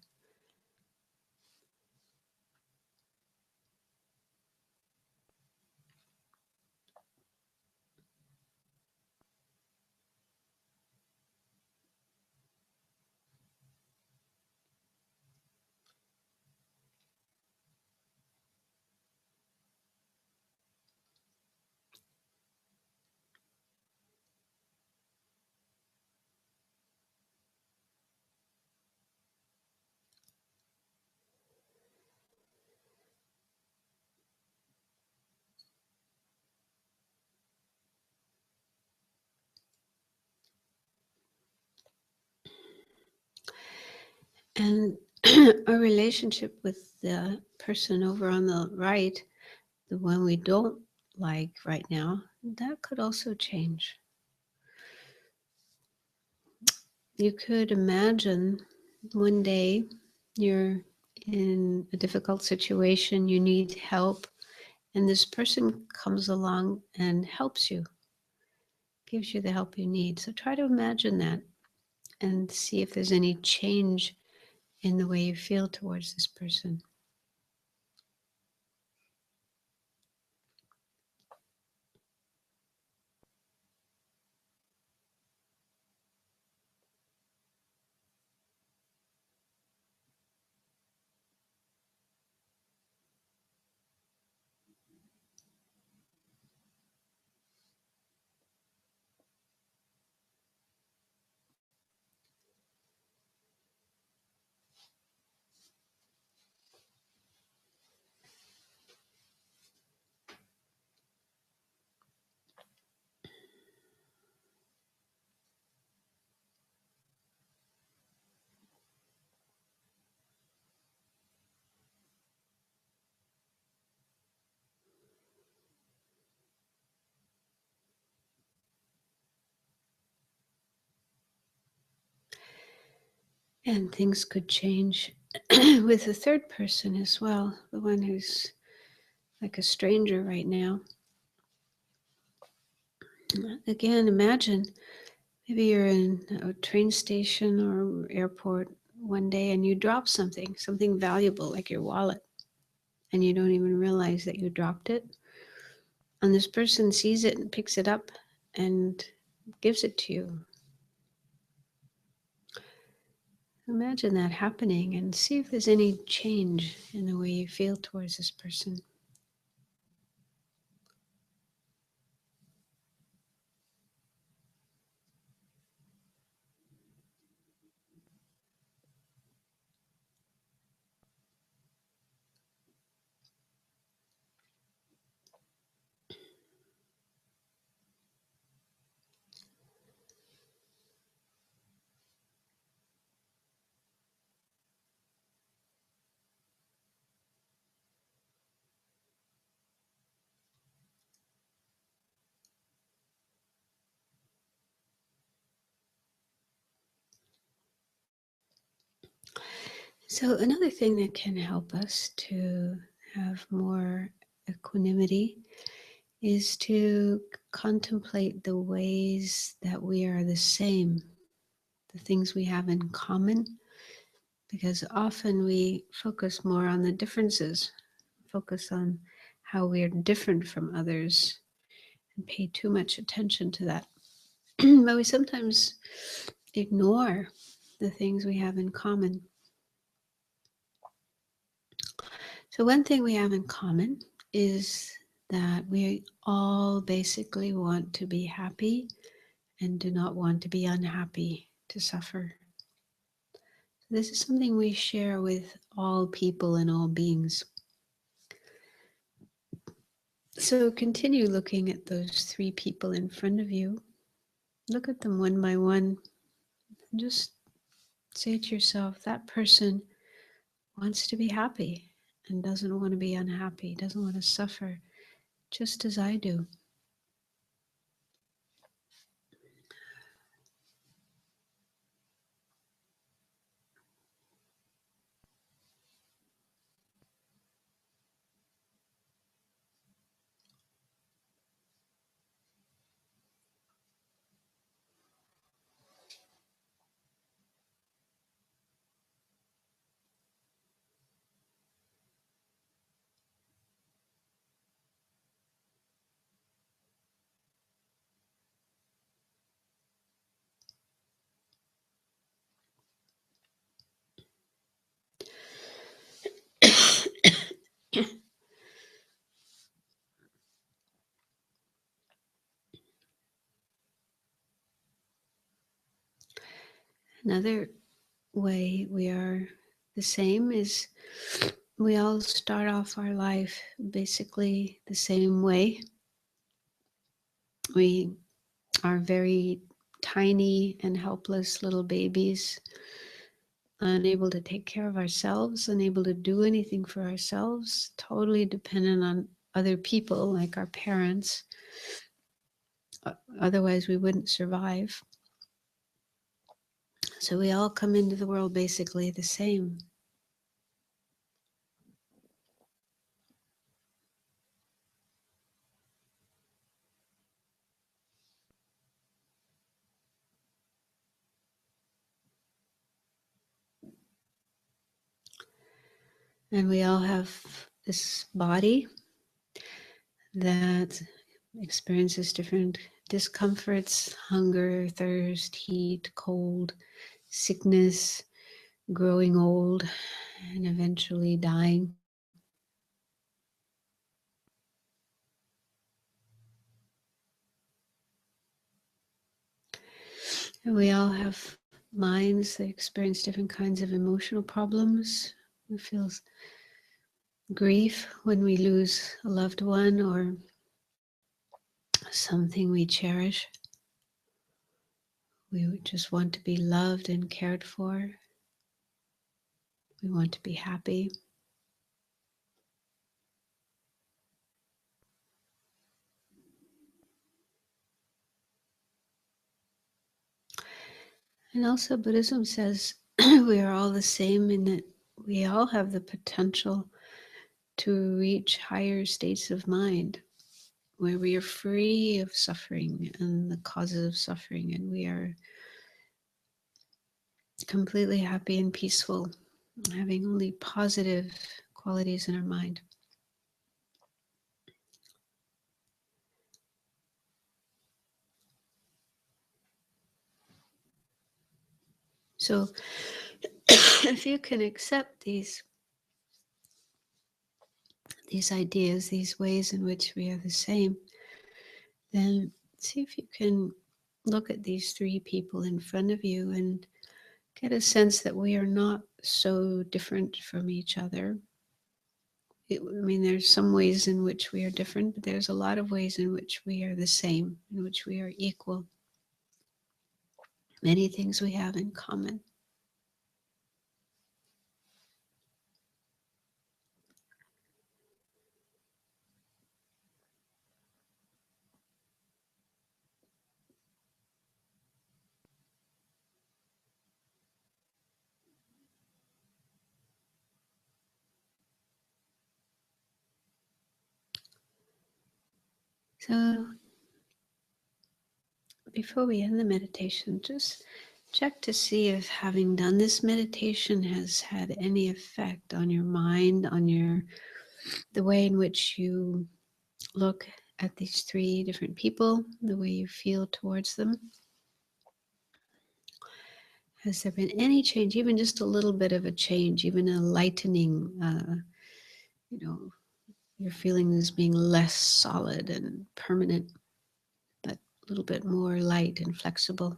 And our relationship with the person over on the right, the one we don't like right now, that could also change. you could imagine one day you're in a difficult situation, you need help, and this person comes along and helps you, gives you the help you need. So try to imagine that and see if there's any change in the way you feel towards this person. And things could change with the third person as well, the one who's like a stranger right now. Again, imagine maybe you're in a train station or airport one day and you drop something valuable like your wallet, and you don't even realize that you dropped it. And this person sees it and picks it up and gives it to you. Imagine that happening and see if there's any change in the way you feel towards this person. So, another thing that can help us to have more equanimity is to contemplate the ways that we are the same, the things we have in common, because often we focus more on the differences, focus on how we are different from others, and pay too much attention to that. But we sometimes ignore the things we have in common. So, one thing we have in common is that we all basically want to be happy and do not want to be unhappy, to suffer. This is something we share with all people and all beings. So continue looking at those three people in front of you. Look at them one by one. And just say to yourself, that person wants to be happy and doesn't want to be unhappy, doesn't want to suffer, just as I do. Another way we are the same is we all start off our life basically the same way. We are very tiny and helpless little babies, unable to take care of ourselves, unable to do anything for ourselves, totally dependent on other people like our parents. Otherwise, we wouldn't survive. So we all come into the world basically the same. And we all have this body that experiences different discomforts, hunger, thirst, heat, cold, sickness, growing old, and eventually dying. And we all have minds that experience different kinds of emotional problems. We feel grief when we lose a loved one or something we cherish. We would just want to be loved and cared for. We want to be happy. And also, Buddhism says we are all the same in that we all have the potential to reach higher states of mind where we are free of suffering and the causes of suffering, and we are completely happy and peaceful, having only positive qualities in our mind. So if you can accept these ideas, these ways in which we are the same, then see if you can look at these three people in front of you and get a sense that we are not so different from each other. I mean, there's some ways in which we are different, but there's a lot of ways in which we are the same, in which we are equal. Many things we have in common. So before we end the meditation, just check to see if having done this meditation has had any effect on your mind, on the way in which you look at these three different people, the way you feel towards them. Has there been any change, even just a little bit of a change, even a lightening, your feelings being less solid and permanent, but a little bit more light and flexible?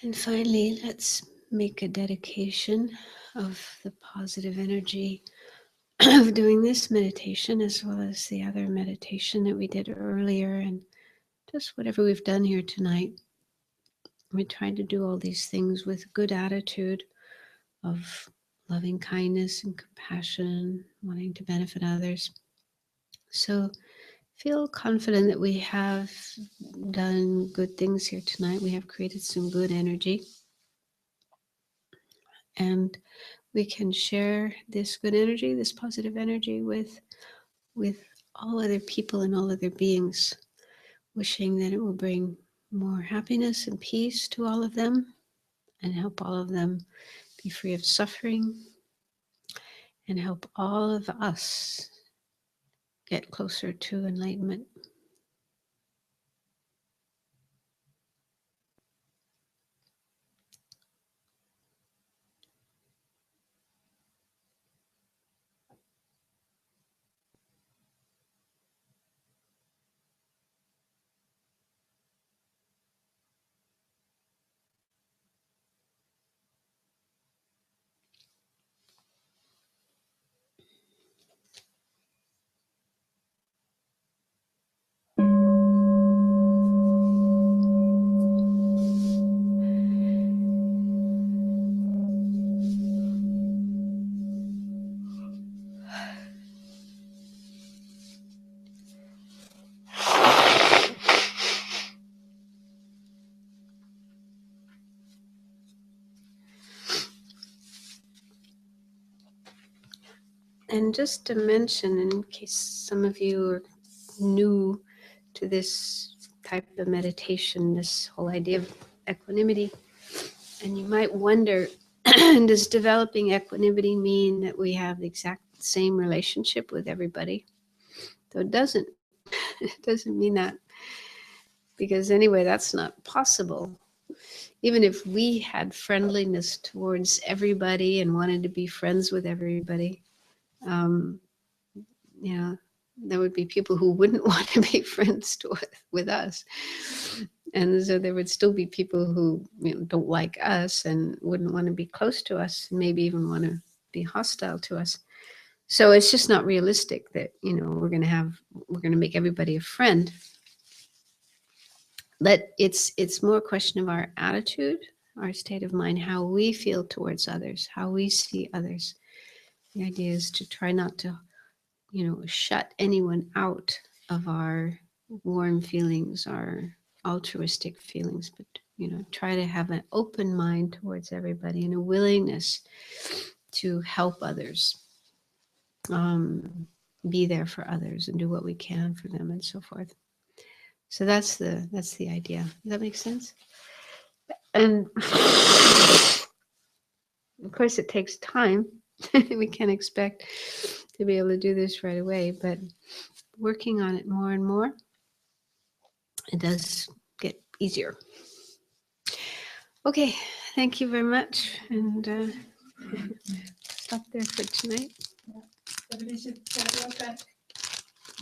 And finally, let's make a dedication of the positive energy of doing this meditation as well as the other meditation that we did earlier, and just whatever we've done here tonight. We tried to do all these things with good attitude of loving kindness and compassion, wanting to benefit others. So feel confident that we have done good things here tonight. We have created some good energy, and we can share this good energy, this positive energy with all other people and all other beings, wishing that it will bring more happiness and peace to all of them and help all of them be free of suffering and help all of us get closer to enlightenment. And just to mention, in case some of you are new to this type of meditation, this whole idea of equanimity, and you might wonder, does developing equanimity mean that we have the exact same relationship with everybody? So it doesn't. It doesn't mean that, because anyway, that's not possible. Even if we had friendliness towards everybody and wanted to be friends with everybody, you know, there would be people who wouldn't want to be friends with us. And so there would still be people who, you know, don't like us and wouldn't want to be close to us, maybe even want to be hostile to us. So it's just not realistic that, you know, we're going to make everybody a friend. But it's more a question of our attitude, our state of mind, how we feel towards others, how we see others. The idea is to try not to, you know, shut anyone out of our warm feelings, our altruistic feelings, but, you know, try to have an open mind towards everybody and a willingness to help others, be there for others and do what we can for them and so forth. So that's the idea. Does that make sense? And of course it takes time. We can't expect to be able to do this right away, but working on it more and more, it does get easier. Okay, thank you very much, and stop there for tonight. Jeg vil lige sige, ja,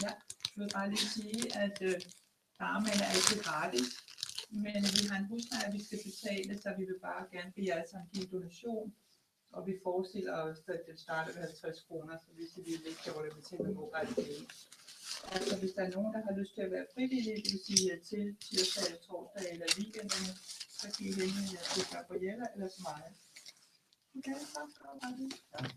jeg vil bare lige sige, at Dharmaen er ikke gratis, men vi har en husleje, vi skal betale, så vi vil bare gerne bede jer sammen give en donation, og vi forestiller os, at det starter ved 50 kroner, så hvis I vil ikke hvor det betale med MobilePay. Altså hvis der er nogen, der har lyst til at være frivillige, det vil sige til tirsdag, torsdag eller weekenderne, så kan I henvende jer til Gabriella eller til mig. Okay, tak.